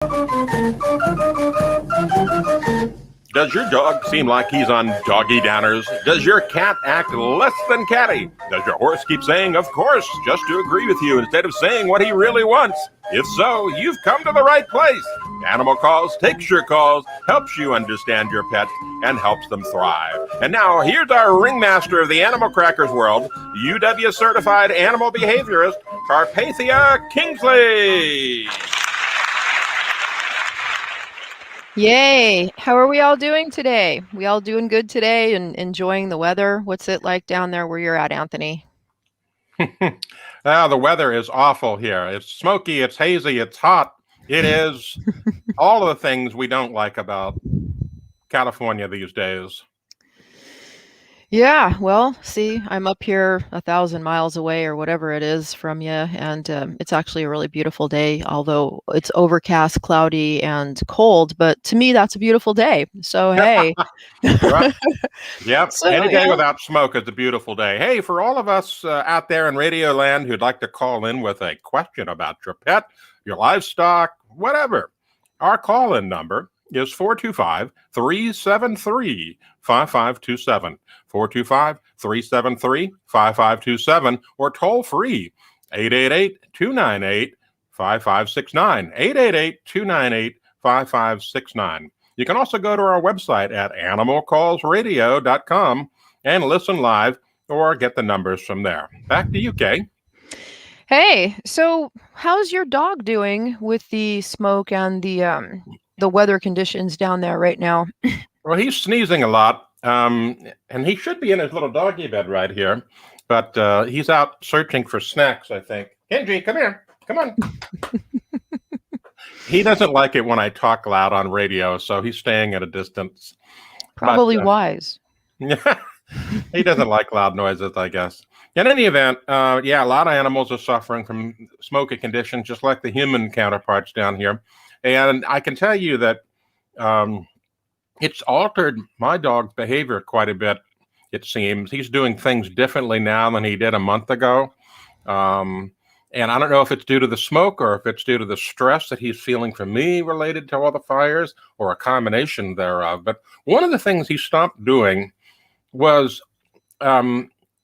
Does your dog seem like he's on doggy downers? Does your cat act less than catty? Does your horse keep saying, of course, just to agree with you instead of saying what he really wants? If so, you've come to the right place. Animal Calls takes your calls, helps you understand your pet, and helps them thrive. And now, here's our ringmaster of the Animal Crackers world, UW-certified animal behaviorist, Karpathia Kingsley. Yay! How are we all doing today? We all doing good today and enjoying the weather? What's it like down there where you're at, Anthony? The weather is awful here. It's smoky, it's hazy, it's hot. It is all of the things we don't like about California these days. Yeah, well, see, I'm up here 1,000 miles away or whatever it is from you, and it's actually a really beautiful day, although it's overcast, cloudy, and cold. But to me, that's a beautiful day. So, hey. Right. Yep. So, Any day yeah. without smoke is a beautiful day. Hey, for all of us out there in Radio Land who'd like to call in with a question about your pet, your livestock, whatever, our call-in number is 425-373-5527. 425-373-5527, or toll free 888-298-5569. 888-298-5569. You can also go to our website at animalcallsradio.com and listen live or get the numbers from there. Back to you, Kay. Hey, so how's your dog doing with the smoke and the weather conditions down there right now? Well, he's sneezing a lot, and he should be in his little doggy bed right here, but he's out searching for snacks, I think. Kenji, come here. Come on. He doesn't like it when I talk loud on radio, so he's staying at a distance. Probably wise. He doesn't like loud noises, I guess. In any event, a lot of animals are suffering from smoky conditions, just like the human counterparts down here. And I can tell you that it's altered my dog's behavior quite a bit, it seems. He's doing things differently now than he did a month ago. And I don't know if it's due to the smoke or if it's due to the stress that he's feeling from me related to all the fires, or a combination thereof. But one of the things he stopped doing was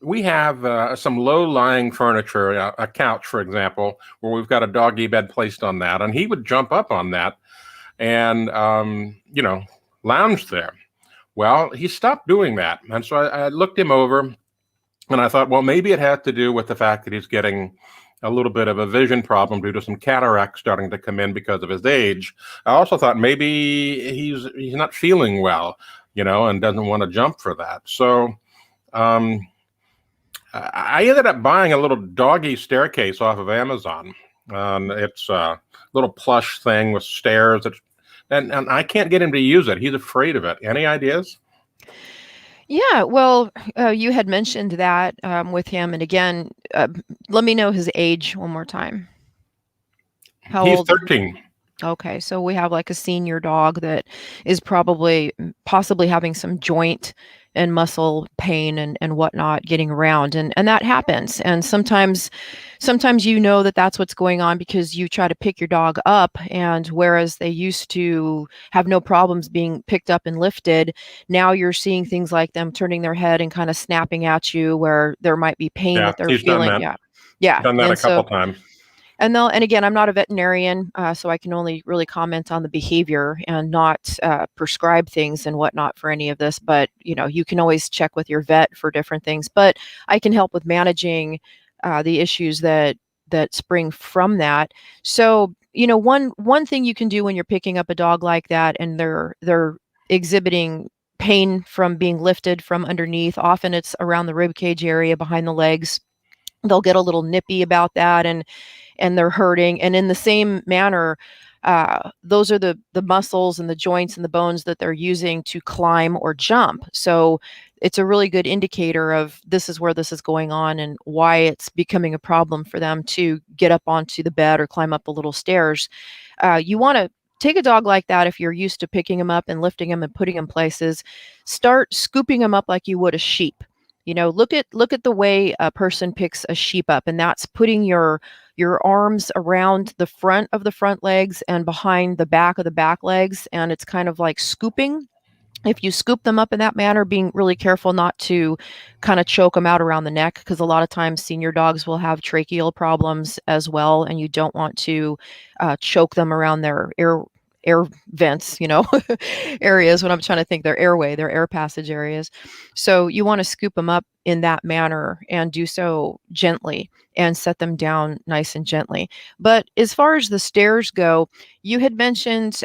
we have some low-lying furniture, a couch, for example, where we've got a doggy bed placed on that. And he would jump up on that and, lounge there. Well, he stopped doing that. And so I looked him over and I thought, well, maybe it had to do with the fact that he's getting a little bit of a vision problem due to some cataracts starting to come in because of his age. I also thought maybe he's not feeling well, and doesn't want to jump for that. So I ended up buying a little doggy staircase off of Amazon. It's a little plush thing with stairs. And I can't get him to use it. He's afraid of it. Any ideas? Yeah, well, you had mentioned that with him. And again, let me know his age one more time. How He's old? 13. Okay, so we have like a senior dog that is possibly having some joint and muscle pain and whatnot getting around, and that happens. And sometimes that's what's going on because you try to pick your dog up, and whereas they used to have no problems being picked up and lifted, now you're seeing things like them turning their head and kind of snapping at you where there might be pain that they're He's feeling. done that. Yeah. Done that a couple times. And again, I'm not a veterinarian, so I can only really comment on the behavior and not prescribe things and whatnot for any of this. But, you can always check with your vet for different things. But I can help with managing the issues that spring from that. So, one thing you can do when you're picking up a dog like that and they're exhibiting pain from being lifted from underneath, often it's around the rib cage area behind the legs. They'll get a little nippy about that and they're hurting. And in the same manner, those are the muscles and the joints and the bones that they're using to climb or jump. So it's a really good indicator of this is where this is going on and why it's becoming a problem for them to get up onto the bed or climb up the little stairs. You want to take a dog like that. If you're used to picking him up and lifting him and putting him places, start scooping him up like you would a sheep. Look at the way a person picks a sheep up, and that's putting your arms around the front of the front legs and behind the back of the back legs, and it's kind of like scooping. If you scoop them up in that manner, being really careful not to kind of choke them out around the neck, because a lot of times senior dogs will have tracheal problems as well, and you don't want to choke them around their air vents, areas. When I'm trying to think, their airway, their air passage areas. So you want to scoop them up in that manner and do so gently and set them down nice and gently. But as far as the stairs go, you had mentioned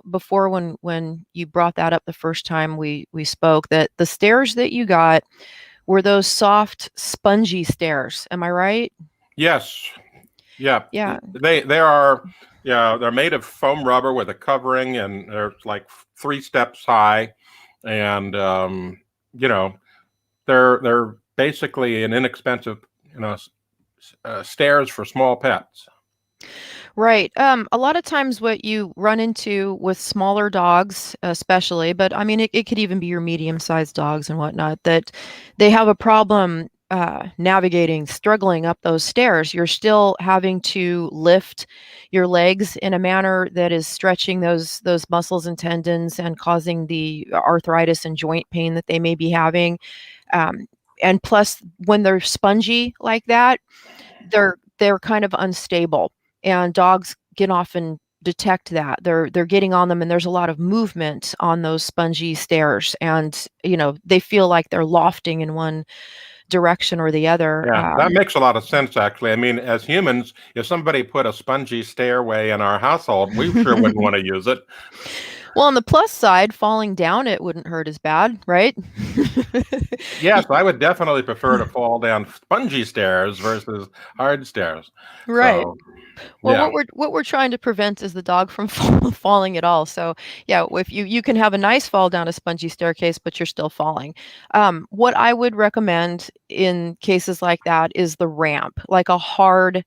before, when you brought that up the first time we spoke, that the stairs that you got were those soft, spongy stairs. Am I right? Yes. Yeah. Yeah. They are. Yeah, they're made of foam rubber with a covering, and they're like 3 steps high, and they're basically an inexpensive stairs for small pets. Right. A lot of times what you run into with smaller dogs, especially, but I mean, it could even be your medium-sized dogs and whatnot, that they have a problem navigating, struggling up those stairs. You're still having to lift your legs in a manner that is stretching those muscles and tendons and causing the arthritis and joint pain that they may be having. Um, and plus, when they're spongy like that, they're kind of unstable, and dogs can often detect that. They're getting on them, and there's a lot of movement on those spongy stairs, and they feel like they're lofting in one direction or the other. Yeah, that makes a lot of sense, actually. I mean, as humans, if somebody put a spongy stairway in our household, we sure wouldn't want to use it. Well, on the plus side, falling down it wouldn't hurt as bad, right? Yes, I would definitely prefer to fall down spongy stairs versus hard stairs. Right. So, Well, yeah. what we're trying to prevent is the dog from falling at all. So yeah, if you can have a nice fall down a spongy staircase, but you're still falling. What I would recommend in cases like that is the ramp, like a hard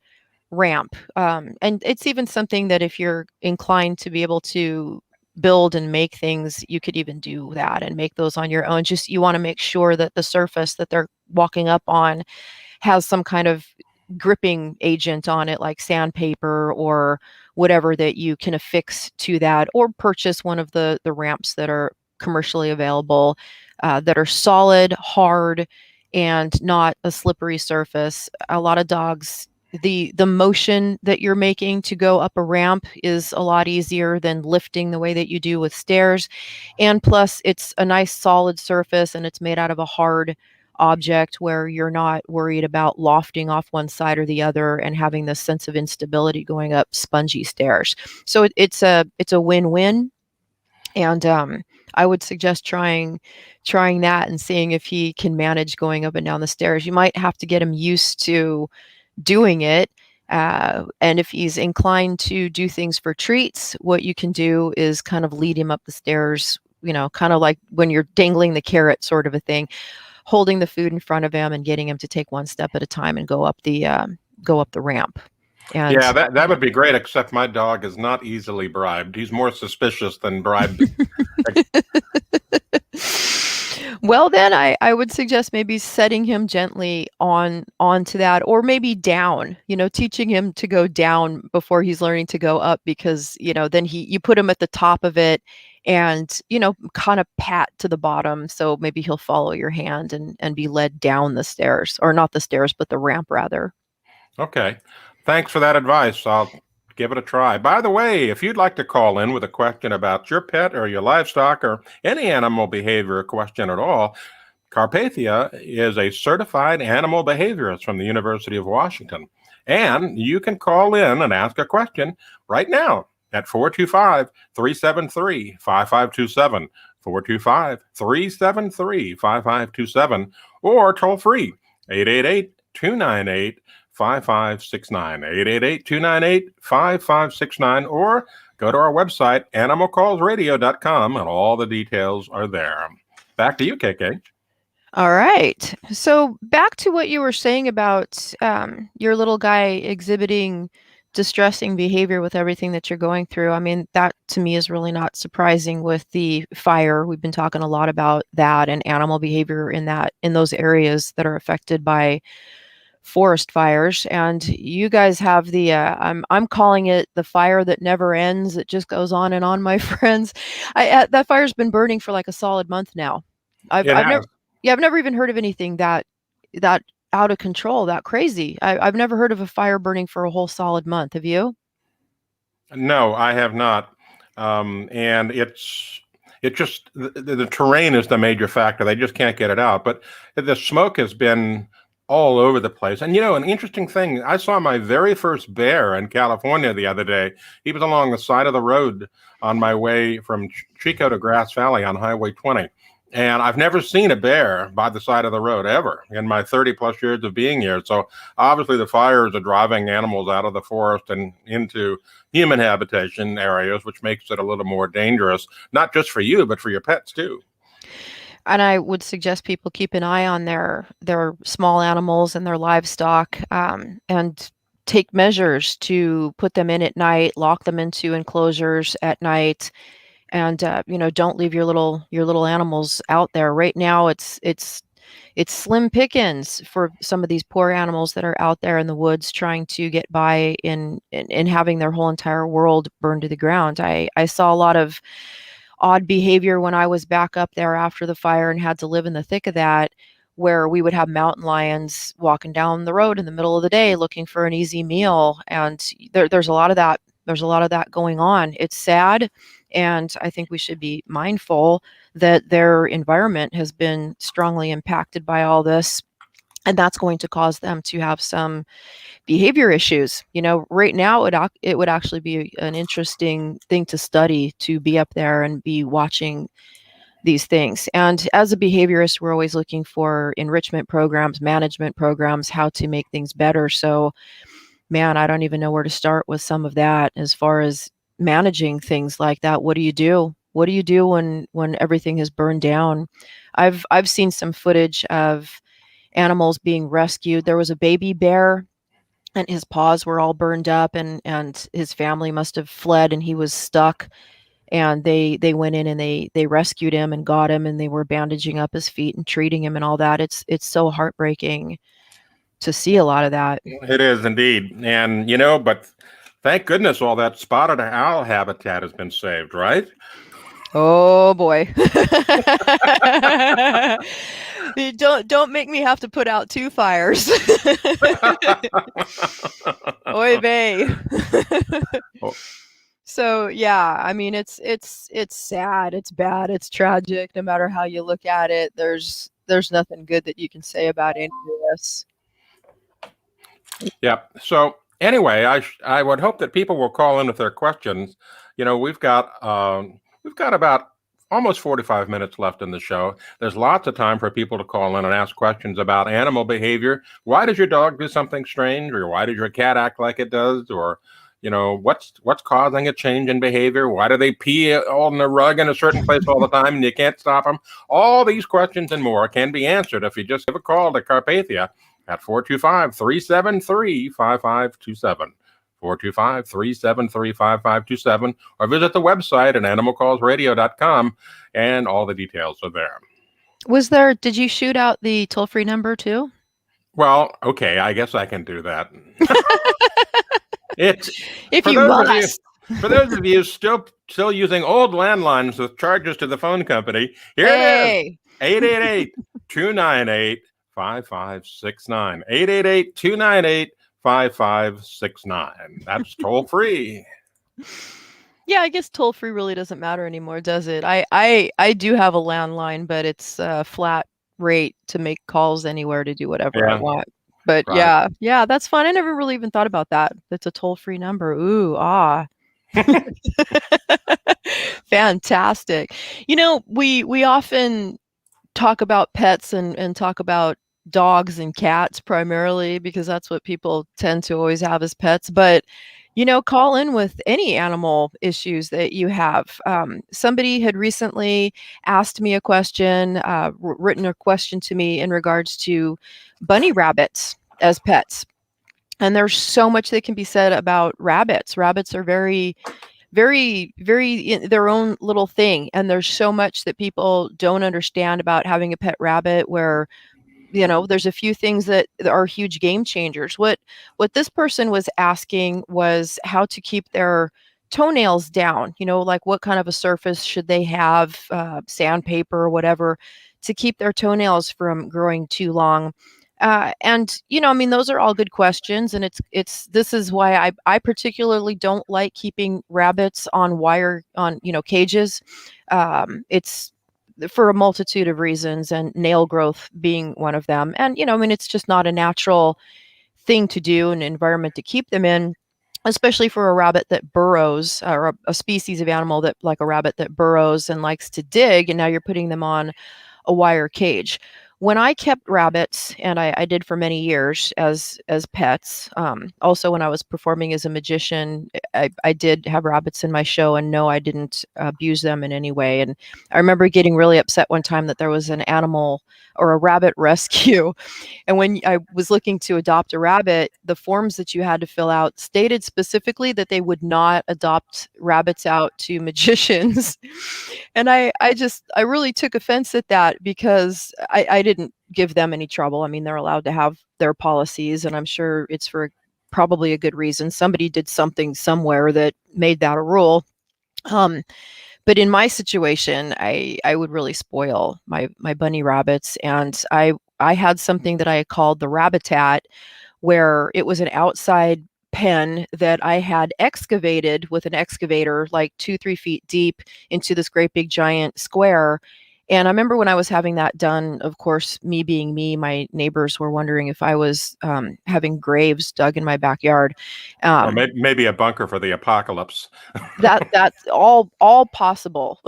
ramp. And it's even something that, if you're inclined to be able to build and make things, you could even do that and make those on your own. Just, you want to make sure that the surface that they're walking up on has some kind of gripping agent on it, like sandpaper or whatever that you can affix to that, or purchase one of the ramps that are commercially available, that are solid, hard, and not a slippery surface. A lot of dogs, the motion that you're making to go up a ramp is a lot easier than lifting the way that you do with stairs. And plus, it's a nice solid surface, and it's made out of a hard object, where you're not worried about lofting off one side or the other and having this sense of instability going up spongy stairs. So it's a win-win. And I would suggest trying that and seeing if he can manage going up and down the stairs. You might have to get him used to doing it. And if he's inclined to do things for treats, what you can do is kind of lead him up the stairs, kind of like when you're dangling the carrot, sort of a thing, holding the food in front of him and getting him to take one step at a time and go up the ramp. And Yeah, that would be great, except my dog is not easily bribed. He's more suspicious than bribed. well, then I would suggest maybe setting him gently onto that, or maybe down, teaching him to go down before he's learning to go up, because then you put him at the top of it, and kind of pat to the bottom, so maybe he'll follow your hand and be led down the stairs, or not the stairs, but the ramp rather. Okay. Thanks for that advice. I'll give it a try. By the way, if you'd like to call in with a question about your pet or your livestock or any animal behavior question at all, Karpathia is a certified animal behaviorist from the University of Washington. And you can call in and ask a question right now at 425 373 5527, 425 373 5527, or toll free 888 298 5569, 888-298-5569, or go to our website, animalcallsradio.com, and all the details are there. Back to you, KK. All right. So back to what you were saying about your little guy exhibiting distressing behavior with everything that you're going through. I mean, that to me is really not surprising with the fire. We've been talking a lot about that and animal behavior in those areas that are affected by forest fires. And you guys have the I'm calling it the fire that never ends. It just goes on and on, my friends. That fire's been burning for like a solid month now. It I've has. never yeah, I've never even heard of anything that out of control, that crazy. I've never heard of a fire burning for a whole solid month. Have you? No, I have not. And it just the terrain is the major factor. They just can't get it out. But the smoke has been all over the place. And an interesting thing, I saw my very first bear in California the other day. He was along the side of the road on my way from Chico to Grass Valley on Highway 20. And I've never seen a bear by the side of the road ever in my 30 plus years of being here. So obviously the fires are driving animals out of the forest and into human habitation areas, which makes it a little more dangerous, not just for you, but for your pets too. And I would suggest people keep an eye on their small animals and their livestock, and take measures to put them in at night, lock them into enclosures at night, and don't leave your little animals out there. Right now, it's slim pickings for some of these poor animals that are out there in the woods trying to get by in having their whole entire world burned to the ground. I saw a lot of odd behavior when I was back up there after the fire and had to live in the thick of that, where we would have mountain lions walking down the road in the middle of the day looking for an easy meal. And there's a lot of that. There's a lot of that going on. It's sad. And I think we should be mindful that their environment has been strongly impacted by all this. And that's going to cause them to have some behavior issues. Right now it would actually be an interesting thing to study, to be up there and be watching these things. And as a behaviorist, we're always looking for enrichment programs, management programs, how to make things better. So, man, I don't even know where to start with some of that as far as managing things like that. What do you do? What do you do when everything has burned down? I've seen some footage of animals being rescued. There was a baby bear and his paws were all burned up, and his family must have fled and he was stuck, and they went in and they rescued him and got him, and they were bandaging up his feet and treating him and all that. It's so heartbreaking to see a lot of that. It is indeed. And, but thank goodness all that spotted owl habitat has been saved, right? Oh boy. Don't make me have to put out two fires. Oy vey. Oh. So yeah, I mean it's sad, it's bad, it's tragic. No matter how you look at it, there's nothing good that you can say about any of this. Yeah. So anyway, I would hope that people will call in with their questions. We've got about almost 45 minutes left in the show. There's lots of time for people to call in and ask questions about animal behavior. Why does your dog do something strange, or why does your cat act like it does, or what's causing a change in behavior? Why do they pee on the rug in a certain place all the time and you can't stop them? All these questions and more can be answered if you just give a call to Karpathia at 425-373-5527. 425-373-5527, or visit the website at animalcallsradio.com, and all the details are there. Did you shoot out the toll-free number too? Well, okay, I guess I can do that. If you must. For those of you still using old landlines with charges to the phone company, here it is. 888-298-5569. 888-298-5569. That's toll free. Yeah, I guess toll free really doesn't matter anymore, does it? I do have a landline, but it's a flat rate to make calls anywhere to do whatever I want. But right. Yeah, that's fun. I never really even thought about that. It's a toll free number. Ooh, fantastic. We often talk about pets and talk about dogs and cats primarily because that's what people tend to always have as pets. But, call in with any animal issues that you have. Somebody had recently asked me a question, written a question to me in regards to bunny rabbits as pets. And there's so much that can be said about rabbits. Rabbits are very, very, very in their own little thing. And there's so much that people don't understand about having a pet rabbit where, there's a few things that are huge game changers. What this person was asking was how to keep their toenails down, like what kind of a surface should they have, sandpaper or whatever, to keep their toenails from growing too long. And I mean, those are all good questions, and it's this is why I particularly don't like keeping rabbits on wire on cages. It's for a multitude of reasons, and nail growth being one of them. And I mean, it's just not a natural thing to do, an environment to keep them in, especially for a rabbit that burrows, or a species of animal that, like a rabbit that burrows and likes to dig, and now you're putting them on a wire cage. When I kept rabbits, and I did for many years as pets, also when I was performing as a magician, I did have rabbits in my show, and no, I didn't abuse them in any way. And I remember getting really upset one time that there was an animal or a rabbit rescue, and when I was looking to adopt a rabbit, the forms that you had to fill out stated specifically that they would not adopt rabbits out to magicians. And I really took offense at that, because I didn't give them any trouble. I mean, they're allowed to have their policies, and I'm sure it's for probably a good reason. Somebody did something somewhere that made that a rule. Um, but in my situation, I would really spoil my bunny rabbits, and I had something that I called the rabbitat, where it was an outside pen that I had excavated with an excavator, like 2-3 feet deep, into this great big giant square. And I remember when I was having that done, of course, me being me, my neighbors were wondering if I was having graves dug in my backyard. Or Um, maybe a bunker for the apocalypse. that's all possible.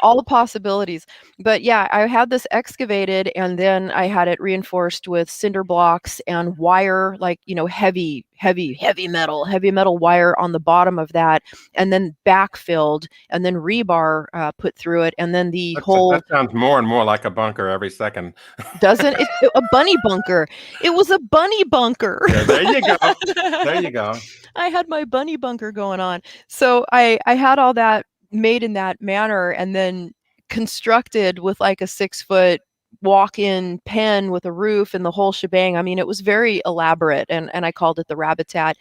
All the possibilities. But yeah, I had this excavated, and then I had it reinforced with cinder blocks and wire, like, heavy, heavy, heavy metal wire on the bottom of that, and then backfilled, and then rebar put through it, and then the That whole sounds more and more like a bunker every second. doesn't it, a bunny bunker. It was a bunny bunker. Yeah, there you go. There you go. I had my bunny bunker going on. So I had all that made in that manner, and then constructed with like a 6 foot walk-in pen with a roof and the whole shebang. I mean, it was very elaborate, and I called it the rabbitat,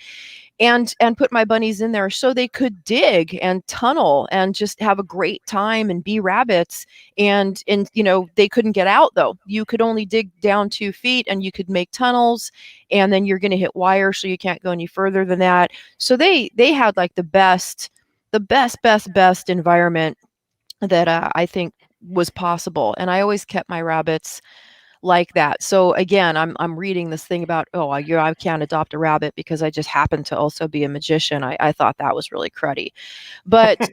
and put my bunnies in there so they could dig and tunnel and just have a great time and be rabbits. And they couldn't get out, though. You could only dig down 2 feet, and you could make tunnels, and then you're going to hit wire, so you can't go any further than that. So they had like the best environment that I think was possible. And I always kept my rabbits like that. So again, I'm reading this thing about, oh, I can't adopt a rabbit because I just happen to also be a magician. I thought that was really cruddy. But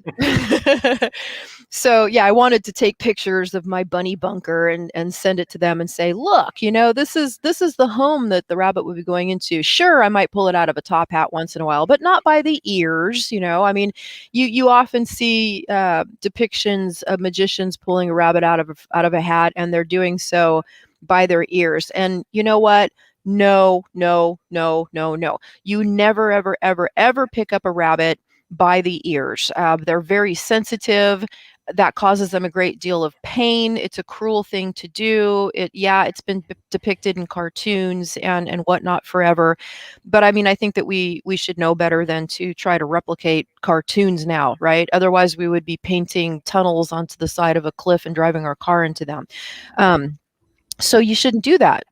so yeah, I wanted to take pictures of my bunny bunker and send it to them and say, look, this is the home that the rabbit would be going into. Sure, I might pull it out of a top hat once in a while, but not by the ears. I mean, you often see depictions of magicians pulling a rabbit out of a hat, and they're doing so by their ears. And you know what? No, no, no, no, no. You never, ever, ever, ever pick up a rabbit by the ears. They're very sensitive. That causes them a great deal of pain. It's a cruel thing to do. It's been depicted in cartoons and whatnot forever. But I mean, I think that we should know better than to try to replicate cartoons now, right? Otherwise, we would be painting tunnels onto the side of a cliff and driving our car into them. So you shouldn't do that.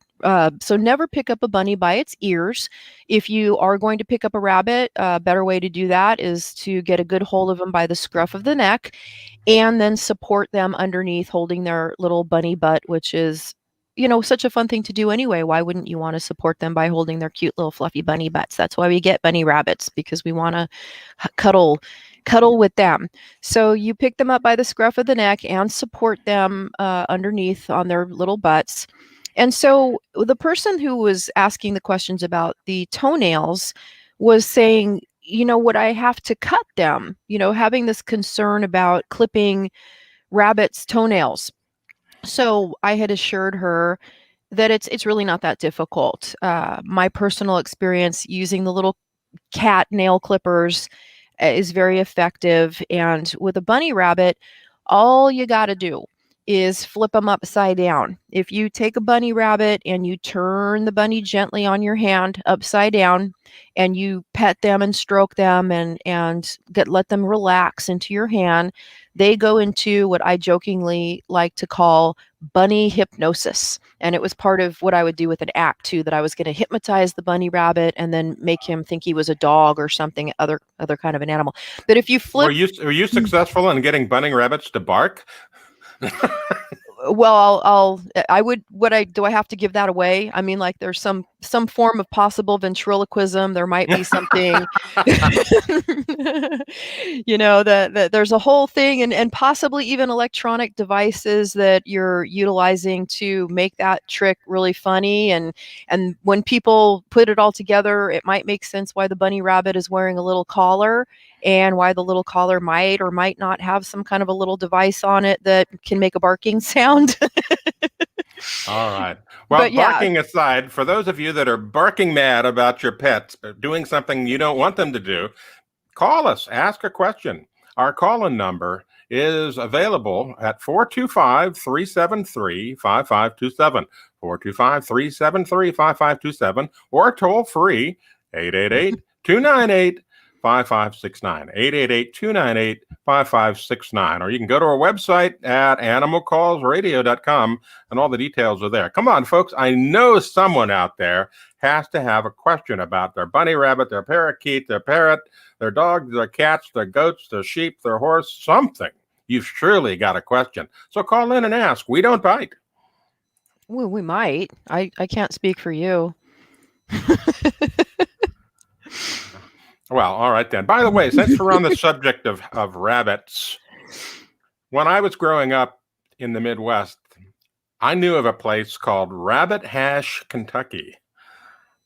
So never pick up a bunny by its ears. If you are going to pick up a rabbit, a better way to do that is to get a good hold of them by the scruff of the neck, and then support them underneath, holding their little bunny butt, which is, such a fun thing to do anyway. Why wouldn't you want to support them by holding their cute little fluffy bunny butts? That's why we get bunny rabbits, because we want to cuddle with them. So you pick them up by the scruff of the neck and support them underneath on their little butts. And so the person who was asking the questions about the toenails was saying, would I have to cut them? Having this concern about clipping rabbits' toenails. So I had assured her that it's really not that difficult. My personal experience using the little cat nail clippers is very effective. And with a bunny rabbit, all you got to do is flip them upside down. If you take a bunny rabbit and you turn the bunny gently on your hand upside down and you pet them and stroke them and let them relax into your hand, they go into what I jokingly like to call bunny hypnosis. And it was part of what I would do with an act too, that I was going to hypnotize the bunny rabbit and then make him think he was a dog or something, other kind of an animal. But if you flip, Were you successful in getting bunny rabbits to bark? well, I would, do I have to give that away? I mean, like there's some form of possible ventriloquism. There might be something, that there's a whole thing and possibly even electronic devices that you're utilizing to make that trick really funny. And when people put it all together, it might make sense why the bunny rabbit is wearing a little collar and why the little collar might or might not have some kind of a little device on it that can make a barking sound. All right. Well, But yeah, barking aside, for those of you that are barking mad about your pets doing something you don't want them to do, call us, ask a question. Our call-in number is available at 425-373-5527, 425-373-5527, or toll free 888-298 5569, 888-298-5569, or you can go to our website at animalcallsradio.com and all the details are there. Come on, folks. I know someone out there has to have a question about their bunny rabbit, their parakeet, their parrot, their dog, their cats, their goats, their sheep, their horse, something. You've surely got a question. So call in and ask. We don't bite. well, we might. I can't speak for you. Well, all right then. By the way, since we're on the subject of rabbits, when I was growing up in the Midwest, I knew of a place called Rabbit Hash, Kentucky.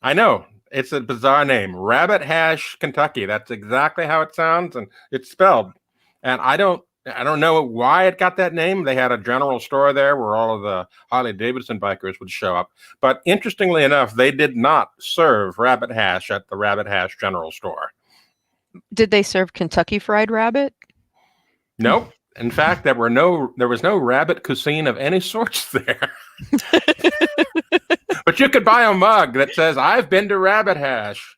I know, it's a bizarre name, Rabbit Hash, Kentucky. That's exactly how it sounds, and it's spelled. And I don't know why it got that name. They had a general store there where all of the Harley Davidson bikers would show up. But interestingly enough, they did not serve rabbit hash at the Rabbit Hash general store. Did they serve Kentucky Fried Rabbit? Nope. In fact, there was no rabbit cuisine of any sorts there. But you could buy a mug that says, "I've been to Rabbit Hash."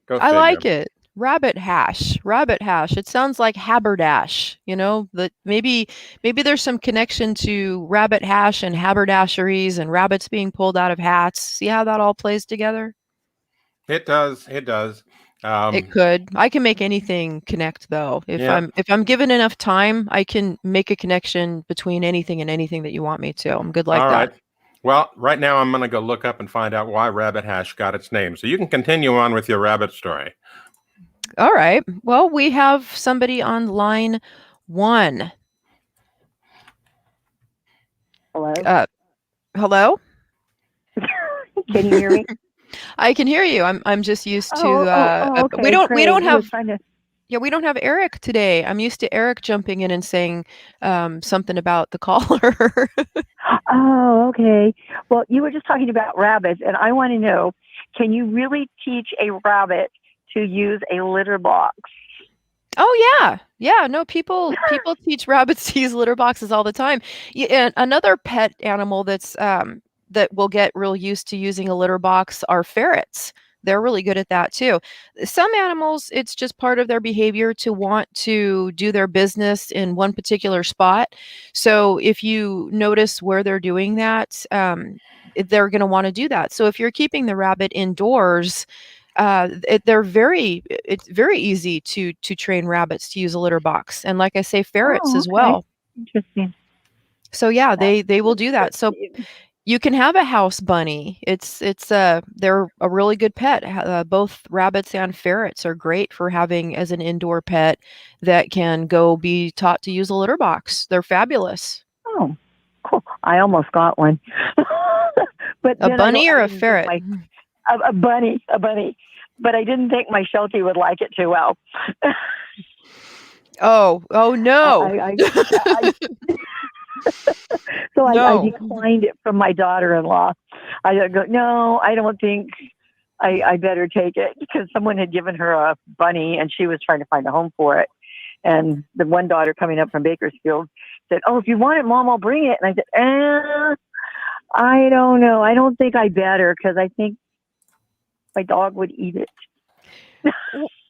Go I figure. like it. Rabbit hash. Rabbit hash. It sounds like haberdash, that maybe there's some connection to rabbit hash and haberdasheries and rabbits being pulled out of hats. See how that all plays together? It does. It does. It could. I can make anything connect though. If Yeah. I'm given enough time, I can make a connection between anything and anything that you want me to. I'm good like All that. right. Well, right now I'm going to go look up and find out why Rabbit Hash got its name. So you can continue on with your rabbit story. All right. Well, we have somebody on line 1. Hello? Hello? Can you hear me? I can hear you. I'm just used to Okay, we don't great. I was have trying to- we don't have Eric today. I'm used to Eric jumping in and saying something about the caller. Oh, okay. Well, you were just talking about rabbits, and I want to know, can you really teach a rabbit to use a litter box? Oh yeah. Yeah, no, people teach rabbits to use litter boxes all the time. And another pet animal that will get real used to using a litter box are ferrets. They're really good at that too. Some animals, it's just part of their behavior to want to do their business in one particular spot. So if you notice where they're doing that, they're going to want to do that. So if you're keeping the rabbit indoors, it's very easy to train rabbits to use a litter box, and like I say, ferrets as okay. well. Interesting. So yeah, they will do that. So you can have a house bunny. They're a really good pet. Both rabbits and ferrets are great for having as an indoor pet that can go be taught to use a litter box. They're fabulous. Oh, cool. I almost got one. But A then bunny or a didn't think ferret? a bunny. But I didn't think my Sheltie would like it too well. Oh no. So I No. declined it from my daughter-in-law. I go, no, I don't think I better take it, because someone had given her a bunny and she was trying to find a home for it. And the one daughter coming up from Bakersfield said, "Oh, if you want it, Mom, I'll bring it." And I said, I don't know. I don't think I better, because I think my dog would eat it.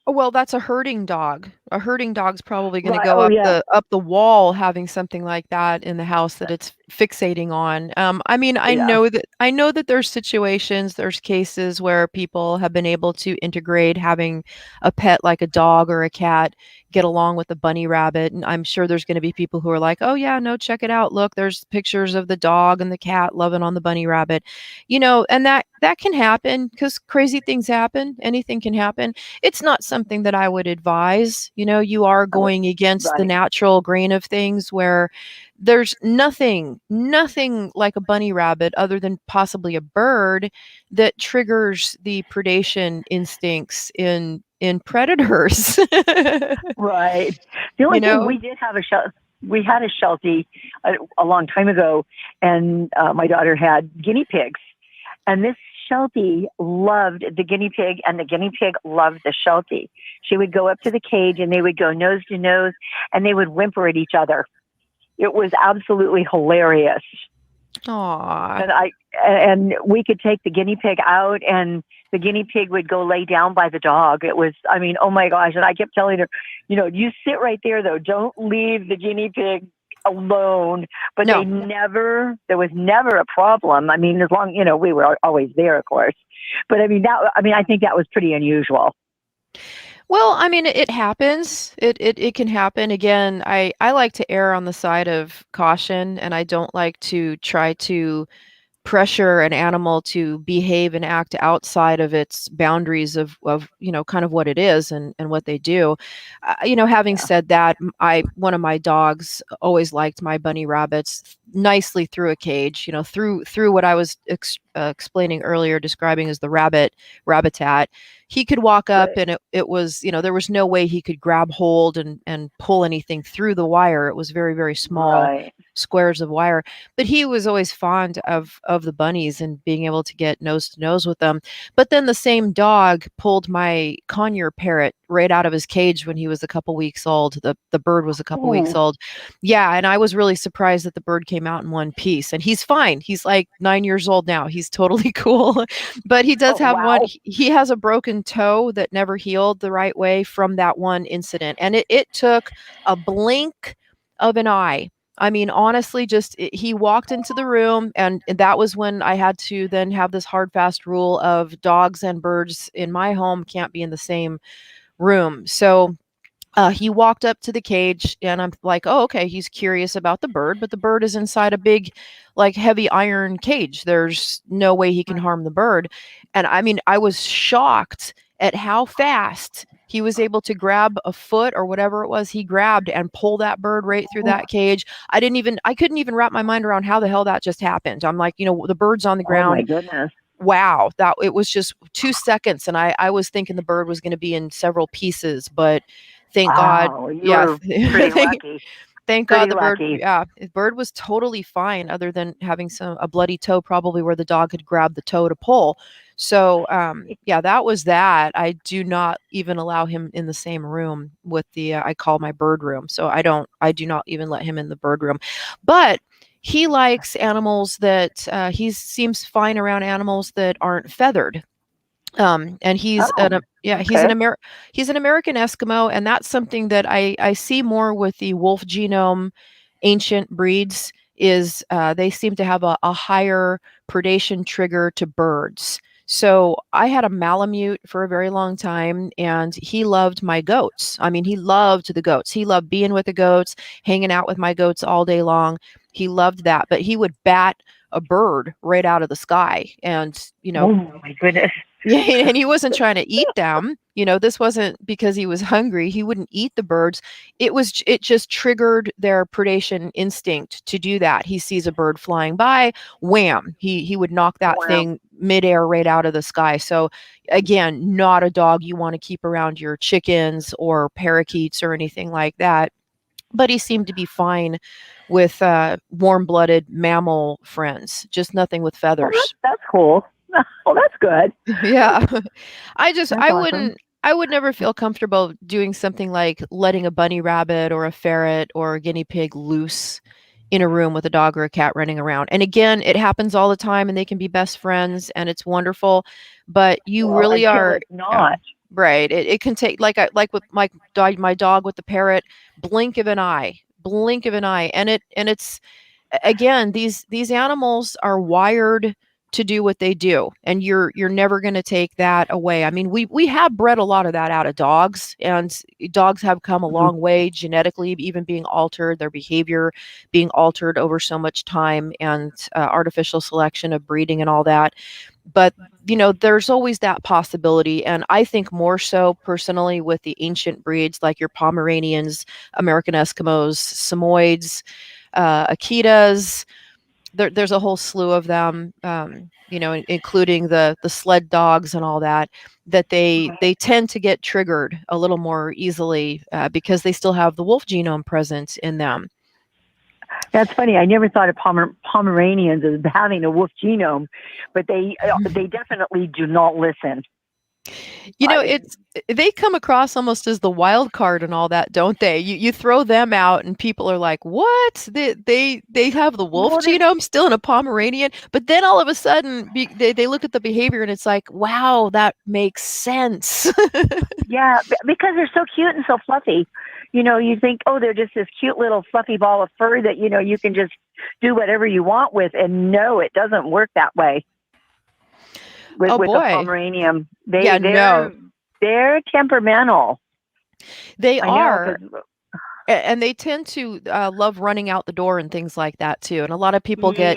Well, that's a herding dog. A herding dog's probably going to Right. go Oh, yeah. up the wall having something like that in the house that it's fixating on. I mean, Yeah. I know that there's situations, there's cases where people have been able to integrate having a pet like a dog or a cat get along with a bunny rabbit, and I'm sure there's going to be people who are like, "Oh yeah, no, check it out. Look, there's pictures of the dog and the cat loving on the bunny rabbit." And that can happen because crazy things happen. Anything can happen. It's not something that I would advise. You are going against the Right. natural grain of things where there's nothing like a bunny rabbit other than possibly a bird that triggers the predation instincts in predators. Right. The you only thing, know? we did have we had a Sheltie a long time ago, and my daughter had guinea pigs, and this Sheltie loved the guinea pig, and the guinea pig loved the Sheltie. She would go up to the cage, and they would go nose to nose, and they would whimper at each other. It was absolutely hilarious. Aw. And we could take the guinea pig out, and the guinea pig would go lay down by the dog. It was, I mean, oh my gosh. And I kept telling her, you sit right there though. Don't leave the guinea pig alone. But No. there was never a problem. I mean, as long, we were always there, of course. But I think that was pretty unusual. Well, I mean, it happens. It can happen. Again, I like to err on the side of caution, and I don't like to try to pressure an animal to behave and act outside of its boundaries of kind of what it is and what they do. Having Yeah. said that, one of my dogs always liked my bunny rabbits nicely through a cage, through what I was explaining earlier, describing as the rabbitat. He could walk up, Right. and it was, there was no way he could grab hold and pull anything through the wire. It was very, very small Right. squares of wire, but he was always fond of the bunnies and being able to get nose to nose with them. But then the same dog pulled my conure parrot right out of his cage when he was a couple weeks old. The bird was a couple weeks Ooh. old. Yeah, and I was really surprised that the bird came out in one piece. And he's fine. He's like 9 years old now. He's totally cool. But he does Oh, have wow. he has a broken toe that never healed the right way from that one incident. And it took a blink of an eye. I mean, honestly, he walked into the room, and that was when I had to then have this hard, fast rule of dogs and birds in my home can't be in the same room. So he walked up to the cage, and I'm like, oh, okay, he's curious about the bird, but the bird is inside a big, like, heavy iron cage. There's no way he can harm the bird. And I mean, I was shocked at how fast he was able to grab a foot or whatever it was he grabbed and pull that bird right through that cage. I couldn't even wrap my mind around how the hell that just happened. I'm like, the bird's on the Oh my ground. goodness. Wow, that it was just 2 seconds, and I was thinking the bird was going to be in several pieces, but thank God, Wow. You yeah, were pretty lucky. thank God Pretty the bird, lucky. yeah, the bird was totally fine, other than having a bloody toe, probably where the dog had grabbed the toe to pull. So, yeah, that was that. I do not even allow him in the same room with the I call my bird room. So I do not even let him in the bird room, but he likes animals that he seems fine around animals that aren't feathered. And he's Oh, he's okay. he's an American Eskimo, and that's something that I see more with the wolf genome ancient breeds is they seem to have a higher predation trigger to birds. So I had a Malamute for a very long time, and he loved my goats. I mean, he loved the goats. He loved being with the goats, hanging out with my goats all day long. He loved that, but he would bat a bird right out of the sky, and Oh my goodness. yeah, and he wasn't trying to eat them. This wasn't because he was hungry. He wouldn't eat the birds. It just triggered their predation instinct to do that. He sees a bird flying by, wham, he would knock that Wow. thing midair right out of the sky. So again, not a dog you want to keep around your chickens or parakeets or anything like that. but he seemed to be fine with warm-blooded mammal friends, just nothing with Well, feathers. that's cool. Well, that's good. Yeah. That's I awesome. wouldn't I would never feel comfortable doing something like letting a bunny rabbit or a ferret or a guinea pig loose in a room with a dog or a cat running around. And again, it happens all the time and they can be best friends and it's wonderful, but you Well, really until are it's not. right. It can take like with my dog with the parrot, blink of an eye, and it's again, these animals are wired to do what they do, and you're never going to take that away. I mean, we have bred a lot of that out of dogs, and dogs have come a Mhm. long way genetically, even being altered, their behavior being altered over so much time, and artificial selection of breeding and all that. But there's always that possibility, and I think more so personally with the ancient breeds like your Pomeranians, American Eskimos, Samoyeds, Akitas. There's a whole slew of them, including the sled dogs and all that. That they tend to get triggered a little more easily because they still have the wolf genome present in them. That's funny. I never thought of Pomeranians as having a wolf genome, but they definitely do not listen. I, They come across almost as the wild card and all that, don't they? You throw them out and people are like, "What? They have the wolf well, genome still in a Pomeranian?" But then all of a sudden they look at the behavior and it's like, "Wow, that makes sense." yeah, because they're so cute and so fluffy. You think, oh, they're just this cute little fluffy ball of fur that you can just do whatever you want with, and no, it doesn't work that way. With Oh with a boy. Pomeranian, Yeah, no. they're temperamental. They I know are. because And they tend to love running out the door and things like that too. And a lot of people yes,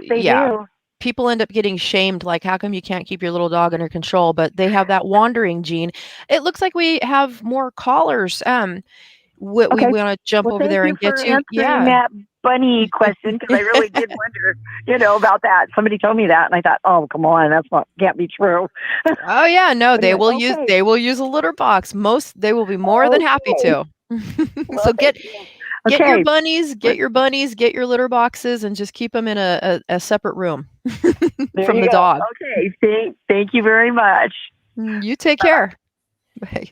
they yeah, do. people end up getting shamed, like, how come you can't keep your little dog under control? But they have that wandering gene. It looks like we have more callers. We Okay. want to jump Well, over thank there you and get for to, answering yeah. that bunny question because I really did wonder, about that. Somebody told me that, and I thought, oh, come on, can't be true. Oh yeah, no, Anyway, okay, they will use a litter box. They will be more than happy okay. to. Well, So thank you. get your Okay, bunnies, get your litter boxes, and just keep them in a separate room there from you the go. dog. Okay, thank you very much. You take Bye bye. care. Bye.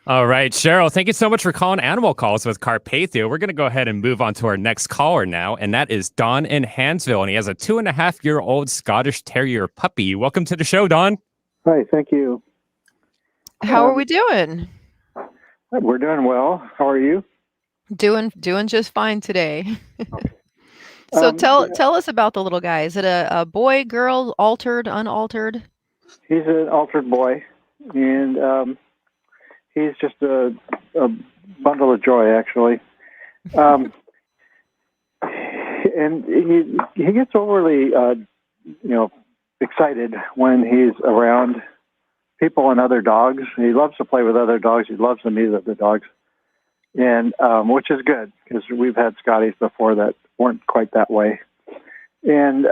All right, Cheryl, thank you so much for calling Animal Calls with Karpathia. We're going to go ahead and move on to our next caller now, and that is Don in Hansville, and he has a 2.5-year-old Scottish Terrier puppy. Welcome to the show, Don. Hi, thank you. How are we doing? We're doing well. How are you? Doing just fine today. Okay. So Yeah, tell us about the little guy. Is it a boy, girl, altered, unaltered? he's an altered boy, and he's just a bundle of joy, actually. Um, and he gets overly, excited when he's around people and other dogs. He loves to play with other dogs. He loves to meet other dogs, and which is good because we've had Scotties before that weren't quite that way. And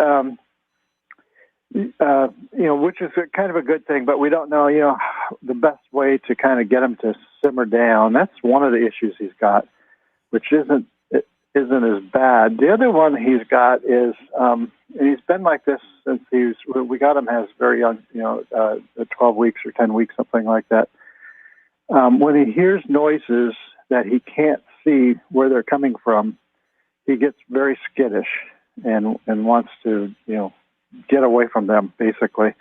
which is kind of a good thing, but we don't know, the best way to kind of get him to simmer down. That's one of the issues he's got, which isn't as bad. The other one he's got is, and he's been like this since we got him as very young, 12 weeks or 10 weeks, something like that. When he hears noises that he can't see where they're coming from, he gets very skittish and wants to, get away from them, basically.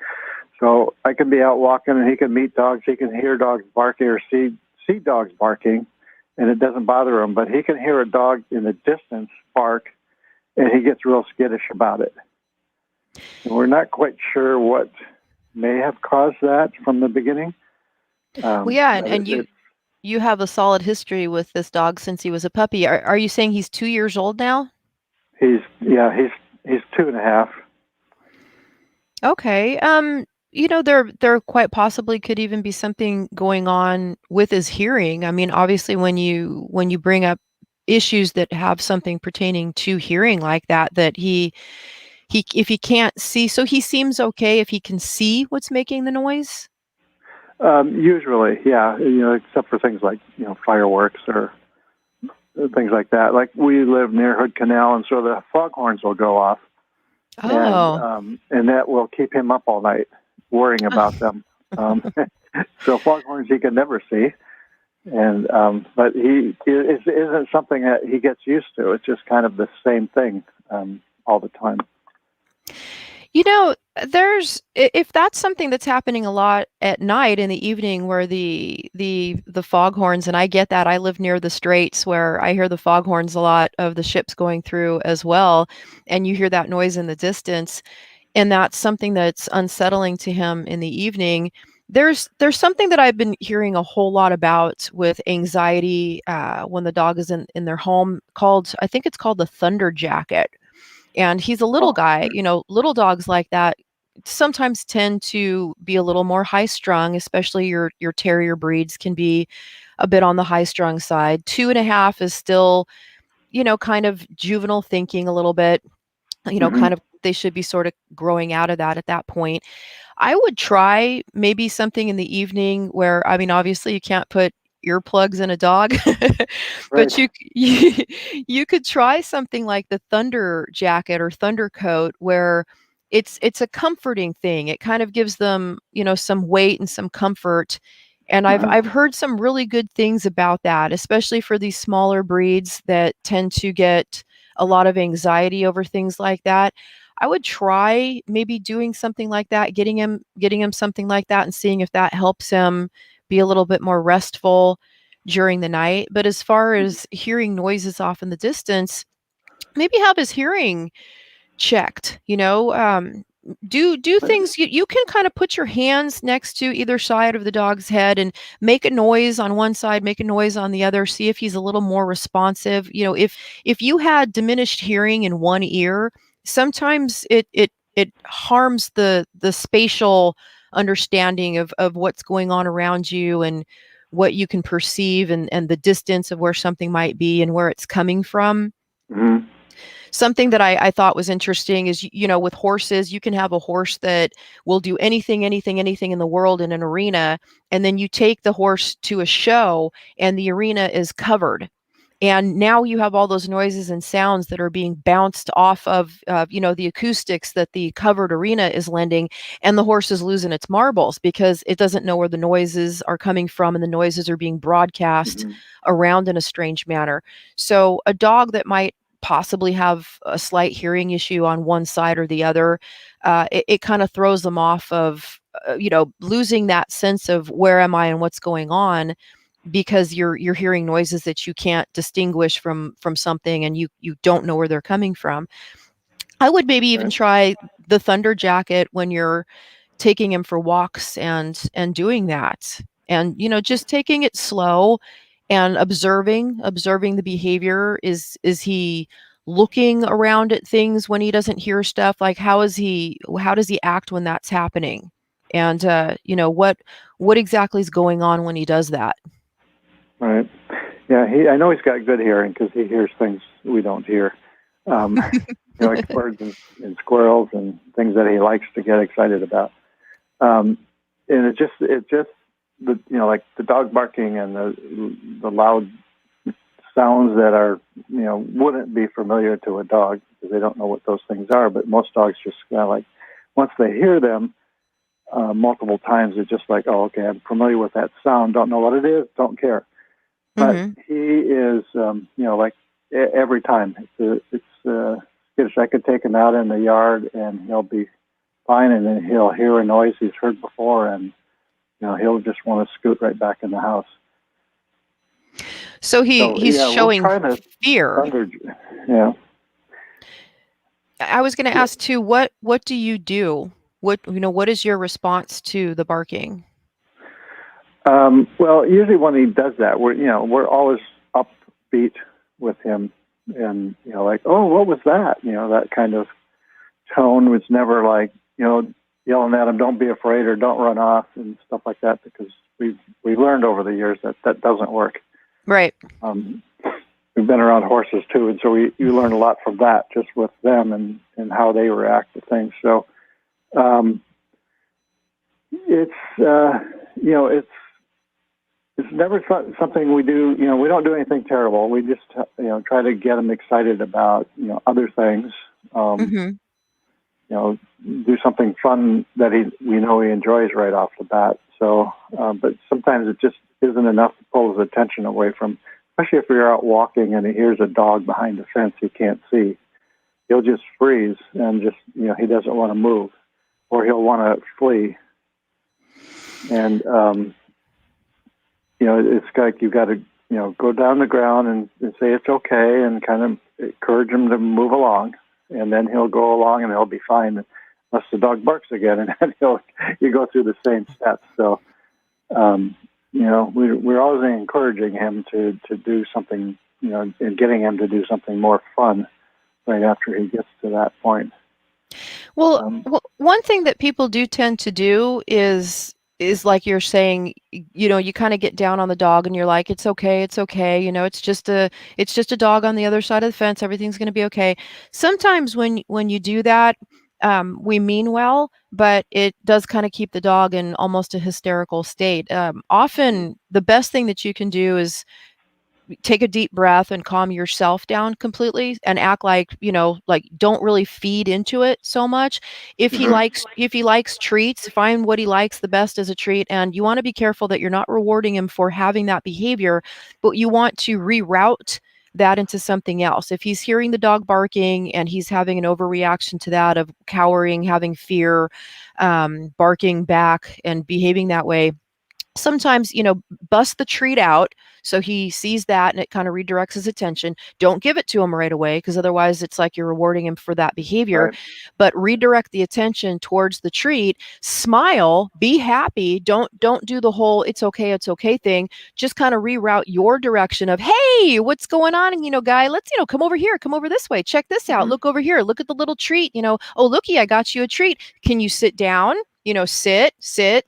So I can be out walking and he can meet dogs. He can hear dogs barking or see dogs barking, and it doesn't bother him. But he can hear a dog in the distance bark, and he gets real skittish about it. And we're not quite sure what may have caused that from the beginning. Well, yeah, and you have a solid history with this dog since he was a puppy. Are you saying he's 2 years old now? He's 2.5. Okay. There quite possibly could even be something going on with his hearing. I mean, obviously, when you bring up issues that have something pertaining to hearing like that, that he if he can't see, so he seems okay if he can see what's making the noise. Usually, yeah, except for things like fireworks or things like that. Like we live near Hood Canal, and so the foghorns will go off, and that will keep him up all night worrying about them. So foghorns he can never see, and but it isn't something that he gets used to. It's just kind of the same thing all the time. You know, if that's something that's happening a lot at night in the evening where the foghorns, and I get that. I live near the straits where I hear the foghorns a lot of the ships going through as well, and you hear that noise in the distance, and that's something that's unsettling to him in the evening. There's something that I've been hearing a whole lot about with anxiety when the dog is in their home, called, I think it's called the thunder jacket. And he's a little guy. You know, little dogs like that sometimes tend to be a little more high strung, especially your terrier breeds can be a bit on the high strung side. 2.5 is still, you know, kind of juvenile thinking a little bit, you know, kind of they should be sort of growing out of that at that point. I would try maybe something in the evening where, I mean, obviously you can't put earplugs in a dog, Right. but you could try something like the thunder jacket or thunder coat, where it's a comforting thing. It kind of gives them, you know, some weight and some comfort. And I've heard some really good things about that, especially for these smaller breeds that tend to get a lot of anxiety over things like that. I would try maybe doing something like that, getting him something like that and seeing if that helps him be a little bit more restful during the night. But as far as hearing noises off in the distance, maybe have his hearing checked, you know. Do things, you can kind of put your hands next to either side of the dog's head and make a noise on one side, make a noise on the other, see if he's a little more responsive. You know, if you had diminished hearing in one ear, sometimes it harms the spatial understanding of what's going on around you and what you can perceive, and the distance of where something might be and where it's coming from. Mm-hmm. Something that I thought was interesting is, you know, with horses, you can have a horse that will do anything in the world in an arena. And then you take the horse to a show and the arena is covered. And now you have all those noises and sounds that are being bounced off of, you know, the acoustics that the covered arena is lending. And the horse is losing its marbles because it doesn't know where the noises are coming from. And the noises are being broadcast around in a strange manner. So a dog that might possibly have a slight hearing issue on one side or the other, it kind of throws them off of, you know, losing that sense of where am I and what's going on, because you're hearing noises that you can't distinguish from something, and you don't know where they're coming from. I would maybe even try the thunder jacket when you're taking him for walks and doing that, and, you know, just taking it slow and observing the behavior. Is he looking around at things when he doesn't hear stuff? Like, how does he act when that's happening? And you know, what exactly is going on when he does that? Right. Yeah, I know he's got good hearing because he hears things we don't hear. You know, like birds and squirrels and things that he likes to get excited about. And it just the, you know, like the dog barking and the loud sounds that are, you know, wouldn't be familiar to a dog because they don't know what those things are. But most dogs just kind of like, once they hear them multiple times, it's just like, oh, okay, I'm familiar with that sound. Don't know what it is. Don't care. But he is, you know, like every time it's I could take him out in the yard and he'll be fine, and then he'll hear a noise he's heard before, and, you know, he'll just want to scoot right back in the house. So he's showing fear. Yeah. I was going to ask too, what do you do? What is your response to the barking? Well, usually when he does that, we're always upbeat with him, and, you know, like, oh, what was that? You know, that kind of tone was never like, you know, yelling at him, don't be afraid or don't run off and stuff like that, because we've learned over the years that doesn't work. Right. We've been around horses too, and so you learn a lot from that, just with them and how they react to things. So it's you know, it's never something we do. We don't do anything terrible. We just try to get him excited about other things. Hmm. Do something fun that we know he enjoys right off the bat. So, but sometimes it just isn't enough to pull his attention away from, especially if you're out walking and he hears a dog behind the fence he can't see. He'll just freeze and just, he doesn't want to move, or he'll want to flee. And, it's like you've got to, go down the ground and say it's okay and kind of encourage him to move along. And then he'll go along and he'll be fine unless the dog barks again, and then you go through the same steps. So, we're always encouraging him to do something, and getting him to do something more fun right after he gets to that point. Well, one thing that people do tend to do is like you're saying, you kind of get down on the dog and you're like, it's okay, it's okay, it's just a dog on the other side of the fence, everything's going to be okay. Sometimes when you do that, we mean well, but it does kind of keep the dog in almost a hysterical state. Often the best thing that you can do is take a deep breath and calm yourself down completely and act like, like don't really feed into it so much. If he likes treats, find what he likes the best as a treat. And you want to be careful that you're not rewarding him for having that behavior, but you want to reroute that into something else. If he's hearing the dog barking and he's having an overreaction to that of cowering, having fear, barking back and behaving that way, sometimes, bust the treat out so he sees that and it kind of redirects his attention. Don't give it to him right away, because otherwise it's like you're rewarding him for that behavior. Right. But redirect the attention towards the treat. Smile, be happy. Don't do the whole it's okay thing. Just kind of reroute your direction of, hey, what's going on? And guy, let's come over here, come over this way, check this out, look over here, look at the little treat. Oh, looky, I got you a treat. Can you sit down? Sit,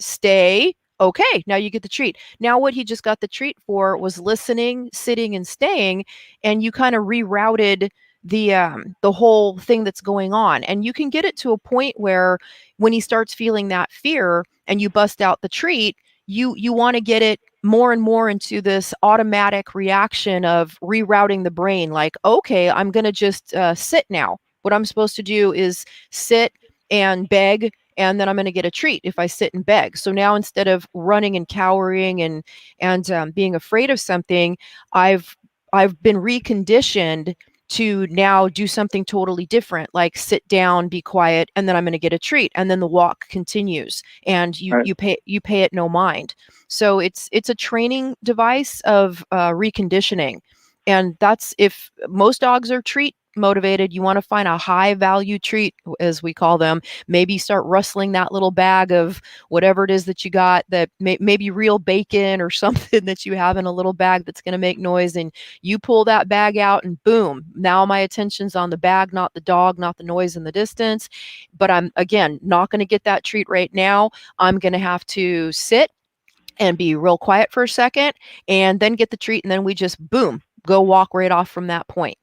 stay. Okay, now you get the treat. Now what he just got the treat for was listening, sitting, and staying, and you kind of rerouted the whole thing that's going on. And you can get it to a point where when he starts feeling that fear and you bust out the treat, you want to get it more and more into this automatic reaction of rerouting the brain. Like, okay, I'm going to just sit now. What I'm supposed to do is sit and beg, and then I'm going to get a treat if I sit and beg. So now instead of running and cowering and being afraid of something, I've been reconditioned to now do something totally different, like sit down, be quiet, and then I'm going to get a treat, and then the walk continues, and you pay it no mind. So it's a training device of reconditioning, and that's if most dogs are treat motivated. You want to find a high value treat, as we call them. Maybe start rustling that little bag of whatever it is that you got, that maybe real bacon or something that you have in a little bag that's going to make noise, and you pull that bag out and boom, now my attention's on the bag, not the dog, not the noise in the distance. But I'm, again, not going to get that treat right now. I'm going to have to sit and be real quiet for a second and then get the treat, and then we just boom, go walk right off from that point.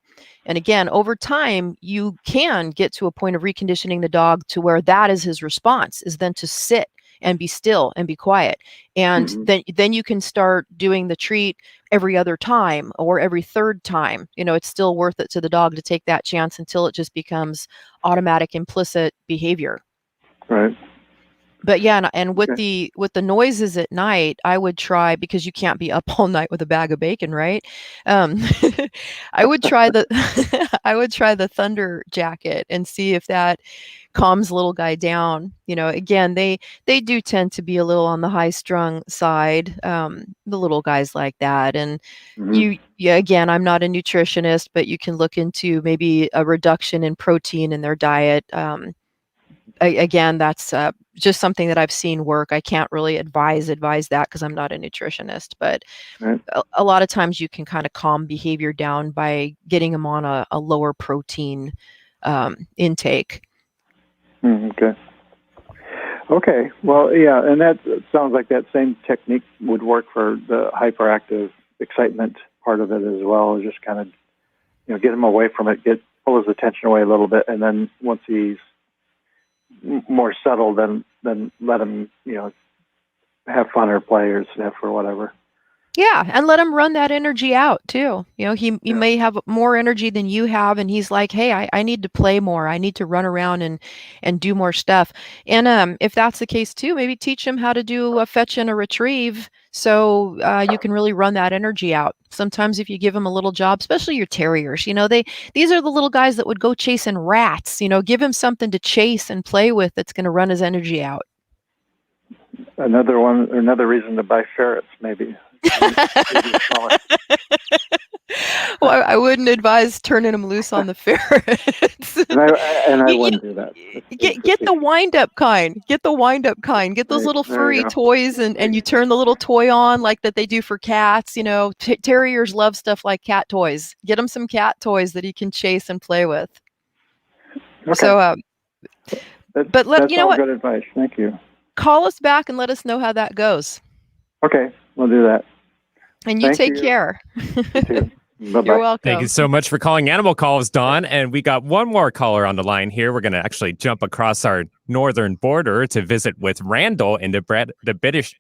And again, over time, you can get to a point of reconditioning the dog to where that is his response, is then to sit and be still and be quiet. And then you can start doing the treat every other time or every third time. It's still worth it to the dog to take that chance until it just becomes automatic implicit behavior. Right. But yeah, and with the noises at night, I would try, because you can't be up all night with a bag of bacon, right? I would try the thunder jacket and see if that calms little guy down. Again, they do tend to be a little on the high strung side, the little guys like that. And again, I'm not a nutritionist, but you can look into maybe a reduction in protein in their diet. Again, that's just something that I've seen work. I can't really advise that because I'm not a nutritionist, but a lot of times you can kind of calm behavior down by getting them on a lower protein intake. Okay. Well, yeah, and that sounds like that same technique would work for the hyperactive excitement part of it as well. Just kind of, get him away from it, pull his attention away a little bit, and then once he's more settled, then let him, have fun or play or sniff or whatever. Yeah, and let him run that energy out too. You know, he may have more energy than you have, and he's like, "Hey, I need to play more. I need to run around and do more stuff." And if that's the case too, maybe teach him how to do a fetch and a retrieve, so you can really run that energy out. Sometimes if you give him a little job, especially your terriers, you know, these are the little guys that would go chasing rats. You know, give him something to chase and play with that's going to run his energy out. Another reason to buy ferrets, maybe. Well, I wouldn't advise turning them loose on the ferrets. And I You wouldn't do that. get the wind-up kind. Get the wind-up kind. Get those little There you furry go. toys, and you turn the little toy on like that they do for cats. You know, terriers love stuff like cat toys. Get him some cat toys that he can chase and play with. Okay. So, but that's you know all what? good advice. Thank you. Call us back and let us know how that goes. Okay, we'll do that. And you Thank take you. care. You too. Bye-bye. You're welcome. Thank you so much for calling Animal Calls, Dawn. And we got one more caller on the line here. We're going to actually jump across our northern border to visit with Randall in the British